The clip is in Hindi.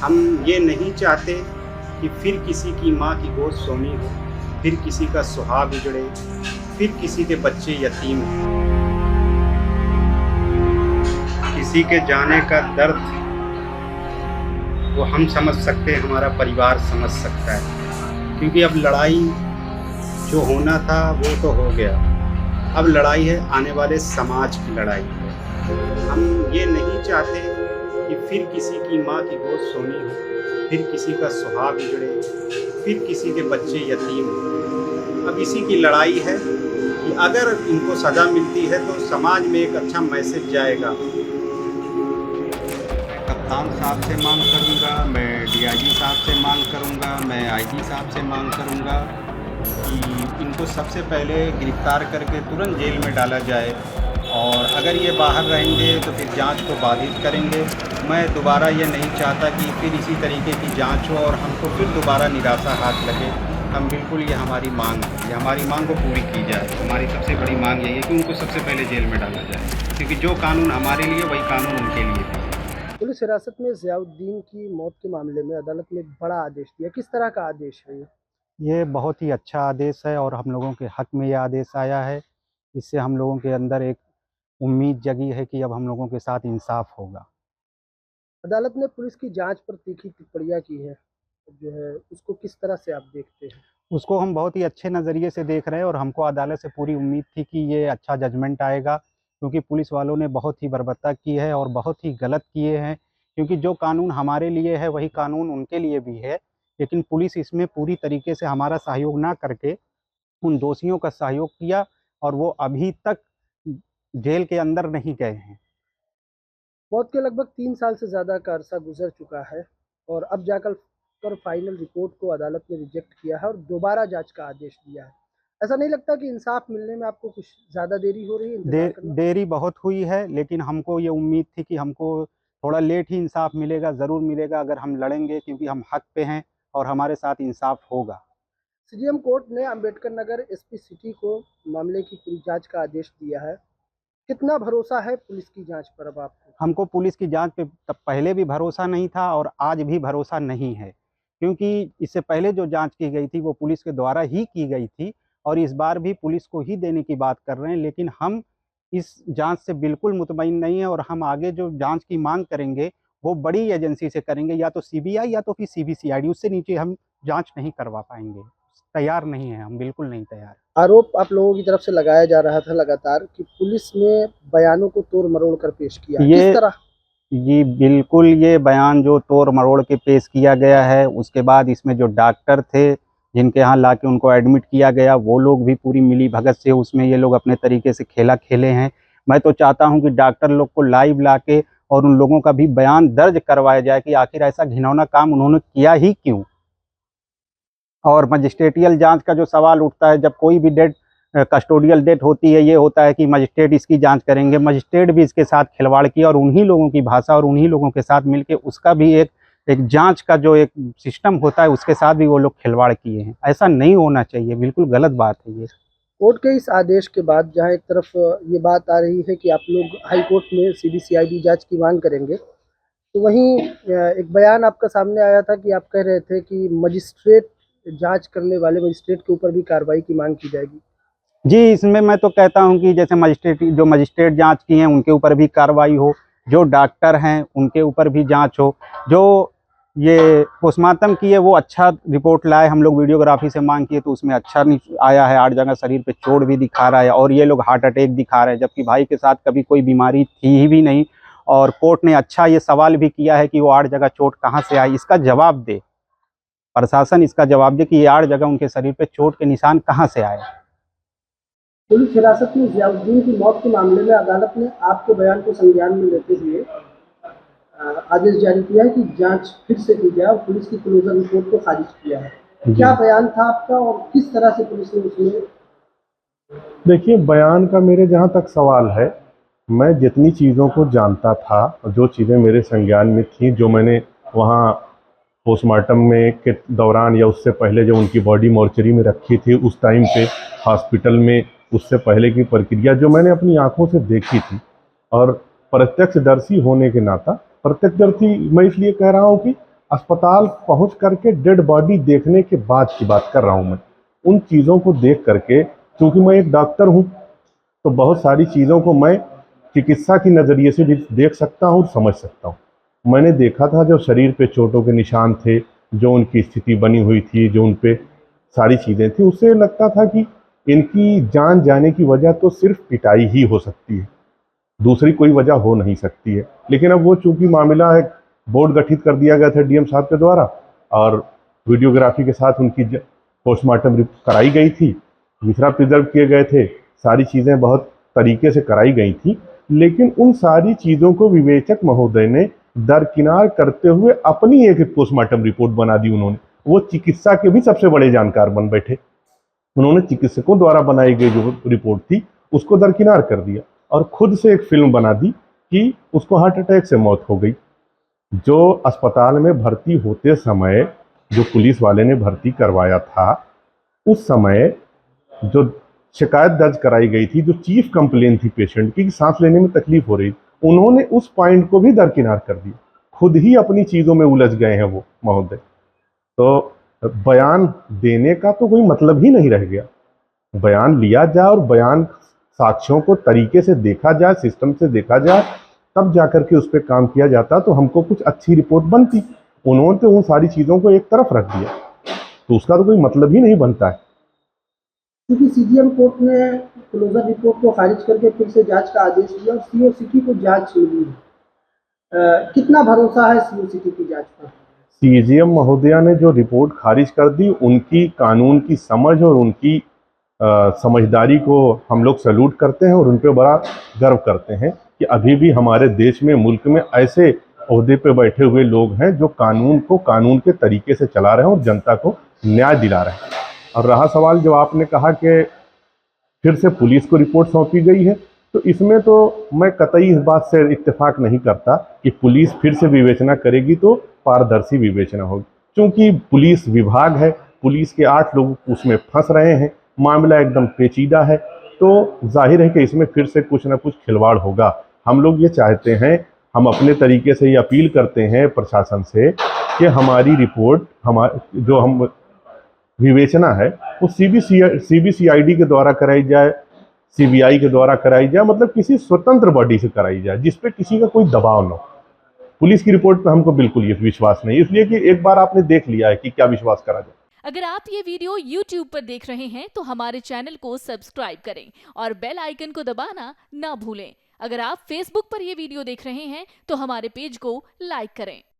हम ये नहीं चाहते कि फिर किसी की माँ की गोद सोनी हो, फिर किसी का सुहाग उजड़े, फिर किसी के बच्चे यतीम हों। किसी के जाने का दर्द वो हम समझ सकते हैं, हमारा परिवार समझ सकता है, क्योंकि अब लड़ाई जो होना था वो तो हो गया। अब लड़ाई है आने वाले समाज की लड़ाई है। हम ये नहीं चाहते कि फिर किसी की माँ की गोद सोनी हो, फिर किसी का सुहाग उजड़े, फिर किसी के बच्चे यतीम हों। अब इसी की लड़ाई है कि अगर इनको सज़ा मिलती है तो समाज में एक अच्छा मैसेज जाएगा। कप्तान साहब से मांग करूंगा, मैं डीआईजी साहब से मांग करूंगा, मैं आईजी साहब से मांग करूंगा कि इनको सबसे पहले गिरफ्तार करके तुरंत जेल में डाला जाए, और अगर ये बाहर रहेंगे तो फिर जांच को बाधित करेंगे। मैं दोबारा ये नहीं चाहता कि फिर इसी तरीके की जांच हो और हमको फिर दोबारा निराशा हाथ लगे। हम बिल्कुल, ये हमारी मांग है, ये हमारी मांग को पूरी की जाए। हमारी सबसे बड़ी मांग यही है कि उनको सबसे पहले जेल में डाला जाए, क्योंकि जो कानून हमारे लिए वही कानून उनके लिए भी है। पुलिस हिरासत में ज़ियाउद्दीन की मौत के मामले में अदालत ने एक बड़ा आदेश दिया। किस तरह का आदेश है ये? ये बहुत ही अच्छा आदेश है और हम लोगों के हक में ये आदेश आया है। इससे हम लोगों के अंदर एक उम्मीद जगी है कि अब हम लोगों के साथ इंसाफ होगा। अदालत ने पुलिस की जांच पर तीखी टिप्पणियां की है, जो है उसको किस तरह से आप देखते हैं? उसको हम बहुत ही अच्छे नज़रिए से देख रहे हैं और हमको अदालत से पूरी उम्मीद थी कि ये अच्छा जजमेंट आएगा, क्योंकि पुलिस वालों ने बहुत ही बर्बरता की है और बहुत ही गलत किए हैं। क्योंकि जो कानून हमारे लिए है वही कानून उनके लिए भी है, लेकिन पुलिस इसमें पूरी तरीके से हमारा सहयोग ना करके उन दोषियों का सहयोग किया, और वो अभी तक जेल के अंदर नहीं गए हैं। मौत के लगभग 3 साल से ज़्यादा का अरसा गुजर चुका है और अब जाकर फाइनल रिपोर्ट को अदालत ने रिजेक्ट किया है और दोबारा जांच का आदेश दिया है। ऐसा नहीं लगता कि इंसाफ मिलने में आपको कुछ ज़्यादा देरी हो रही है दे इंतज़ार करना? देरी बहुत हुई है, लेकिन हमको ये उम्मीद थी कि हमको थोड़ा लेट ही इंसाफ मिलेगा, ज़रूर मिलेगा अगर हम लड़ेंगे, क्योंकि हम हक पे हैं और हमारे साथ इंसाफ होगा। सीजेएम कोर्ट ने अंबेडकर नगर एसपी सिटी को मामले की पूरी जांच का आदेश दिया है। कितना भरोसा है पुलिस की जांच पर अब आपको? हमको पुलिस की जांच पे तब पहले भी भरोसा नहीं था और आज भी भरोसा नहीं है, क्योंकि इससे पहले जो जांच की गई थी वो पुलिस के द्वारा ही की गई थी, और इस बार भी पुलिस को ही देने की बात कर रहे हैं। लेकिन हम इस जांच से बिल्कुल मुतमईन नहीं है और हम आगे जो जांच की मांग करेंगे वो बड़ी एजेंसी से करेंगे, या तो सीबीआई या तो फिर सीबीसीआईडी। उससे नीचे हम जांच नहीं करवा पाएंगे। तैयार नहीं है हम, बिल्कुल नहीं तैयार। आरोप आप लोगों की तरफ से लगाया जा रहा था लगातार कि पुलिस ने बयानों को तोड़ मरोड़ कर पेश किया, ये किस तरह? जी बिल्कुल, ये बयान जो तोड़ मरोड़ के पेश किया गया है, उसके बाद इसमें जो डॉक्टर थे जिनके यहाँ लाके उनको एडमिट किया गया, वो लोग भी पूरी मिली भगत से उसमें ये लोग अपने तरीके से खेला खेले हैं। मैं तो चाहता हूँ कि डॉक्टर लोग को लाइव लाके और उन लोगों का भी बयान दर्ज करवाया जाए कि आखिर ऐसा घिनौना काम उन्होंने किया ही क्यों। और मजिस्ट्रेटियल जांच का जो सवाल उठता है, जब कोई भी डेथ, कस्टोडियल डेथ होती है, ये होता है कि मजिस्ट्रेट इसकी जांच करेंगे। मजिस्ट्रेट भी इसके साथ खिलवाड़ किया और उन्हीं लोगों की भाषा और उन्हीं लोगों के साथ मिलके उसका भी एक एक जांच का जो एक सिस्टम होता है उसके साथ भी वो लोग खिलवाड़ किए हैं। ऐसा नहीं होना चाहिए, बिल्कुल गलत बात है ये। कोर्ट के इस आदेश के बाद जहां एक तरफ ये बात आ रही है कि आप लोग हाई कोर्ट में सीबीसीआईडी जांच की मांग करेंगे, तो वहीं एक बयान आपका सामने आया था कि आप कह रहे थे कि मजिस्ट्रेट जांच करने वाले मजिस्ट्रेट के ऊपर भी कार्रवाई की मांग की जाएगी। जी, इसमें मैं तो कहता हूँ कि जैसे मजिस्ट्रेट जांच की हैं उनके ऊपर भी कार्रवाई हो, जो डॉक्टर हैं उनके ऊपर भी जांच हो, जो ये पोस्टमार्टम की है वो अच्छा रिपोर्ट लाए। हम लोग वीडियोग्राफी से मांग किए तो उसमें अच्छा नहीं आया है, 8 जगह शरीर पे चोट भी दिखा रहा है और ये लोग हार्ट अटैक दिखा रहे हैं, जबकि भाई के साथ कभी कोई बीमारी थी ही भी नहीं। और कोर्ट ने अच्छा ये सवाल भी किया है कि वो 8 जगह चोट कहाँ से आई, इसका जवाब दे प्रशासन, इसका जवाब दे कि ये 8 जगह उनके शरीर पे चोट के निशान कहाँ से आए। पुलिस हिरासत में ज़ियाउद्दीन की मौत के मामले में अदालत ने आपके बयान को संज्ञान में लेते हुए आदेश जारी किया है कि जांच फिर से की जाए और पुलिस की क्लोजर रिपोर्ट को खारिज किया है। क्या बयान था आपका और किस तरह से पुलिस ने उसमें? देखिए, बयान का मेरे जहाँ तक सवाल है, मैं जितनी चीज़ों को जानता था, जो चीज़ें मेरे संज्ञान में थी, जो मैंने वहाँ पोस्टमार्टम में के दौरान या उससे पहले जब उनकी बॉडी मॉर्चरी में रखी थी उस टाइम पे हॉस्पिटल में, उससे पहले की प्रक्रिया जो मैंने अपनी आंखों से देखी थी, और प्रत्यक्षदर्शी होने के नाता, प्रत्यक्षदर्शी मैं इसलिए कह रहा हूँ कि अस्पताल पहुंच करके डेड बॉडी देखने के बाद की बात कर रहा हूं मैं। उन चीज़ों को देख करके, क्योंकि मैं एक डॉक्टर हूं, तो बहुत सारी चीज़ों को मैं चिकित्सा की नज़रिए से भी देख सकता हूँ और समझ सकता हूँ। मैंने देखा था जो शरीर पे चोटों के निशान थे, जो उनकी स्थिति बनी हुई थी, जो उन पे सारी चीज़ें थी, उससे लगता था कि इनकी जान जाने की वजह तो सिर्फ पिटाई ही हो सकती है, दूसरी कोई वजह हो नहीं सकती है। लेकिन अब वो चूंकि मामला एक बोर्ड गठित कर दिया गया था डीएम साहब के द्वारा, और वीडियोग्राफी के साथ उनकी पोस्टमार्टम कराई गई थी, मिश्रा प्रिजर्व किए गए थे, सारी चीज़ें बहुत तरीके से कराई गई थी। लेकिन उन सारी चीज़ों को विवेचक महोदय ने दरकिनार करते हुए अपनी एक पोस्टमार्टम रिपोर्ट बना दी उन्होंने। वो चिकित्सा के भी सबसे बड़े जानकार बन बैठे। उन्होंने चिकित्सकों द्वारा बनाई गई जो रिपोर्ट थी उसको दरकिनार कर दिया और खुद से एक फिल्म बना दी कि उसको हार्ट अटैक से मौत हो गई। जो अस्पताल में भर्ती होते समय जो पुलिस वाले ने भर्ती करवाया था, उस समय जो शिकायत दर्ज कराई गई थी, जो चीफ कंप्लेन थी पेशेंट की कि सांस लेने में तकलीफ हो रही, उन्होंने उस पॉइंट को भी दरकिनार कर दिया। खुद ही अपनी चीज़ों में उलझ गए हैं वो महोदय। तो बयान देने का तो कोई मतलब ही नहीं रह गया। बयान लिया जाए और बयान साक्ष्यों को तरीके से देखा जाए, सिस्टम से देखा जाए, तब जाकर के उस पर काम किया जाता तो हमको कुछ अच्छी रिपोर्ट बनती। उन्होंने तो उन सारी चीज़ों को एक तरफ रख दिया, तो उसका तो कोई मतलब ही नहीं बनता है। क्योंकि सीजीएम कोर्ट ने क्लोजर रिपोर्ट को खारिज करके फिर से जांच का आदेश दिया और सीओ सिटी को जांच मिली है। कितना भरोसा है सीओ सिटी की जांच पर? सीजीएम महोदया ने जो रिपोर्ट खारिज कर दी, उनकी कानून की समझ और उनकी समझदारी को हम लोग सैल्यूट करते हैं और उन पर बड़ा गर्व करते हैं कि अभी भी हमारे देश में, मुल्क में ऐसे ओहदे पे बैठे हुए लोग हैं जो कानून को कानून के तरीके से चला रहे हैं और जनता को न्याय दिला रहे हैं। और रहा सवाल जो आपने कहा कि फिर से पुलिस को रिपोर्ट सौंपी गई है, तो इसमें तो मैं कतई इस बात से इत्तेफाक नहीं करता कि पुलिस फिर से विवेचना करेगी तो पारदर्शी विवेचना होगी। क्योंकि पुलिस विभाग है, पुलिस के 8 लोग उसमें फंस रहे हैं, मामला एकदम पेचीदा है, तो जाहिर है कि इसमें फिर से कुछ ना कुछ खिलवाड़ होगा। हम लोग ये चाहते हैं, हम अपने तरीके से ये अपील करते हैं प्रशासन से कि हमारी रिपोर्ट, जो हम विवेचना है, वो सीबीसीआईडी के द्वारा कराई जाए, सीबीआई के द्वारा कराई जाए, मतलब किसी स्वतंत्र बॉडी से कराई जाए जिस पे किसी का कोई दबाव न हो। पुलिस की रिपोर्ट पे हमको बिल्कुल ये विश्वास नहीं, इसलिए कि एक बार आपने देख लिया है कि क्या विश्वास करा जाए। अगर आप ये वीडियो YouTube पर देख रहे हैं तो हमारे चैनल को सब्सक्राइब करें और बेल आइकन को दबाना ना भूलें। अगर आप Facebook पर ये वीडियो देख रहे हैं तो हमारे पेज को लाइक करें।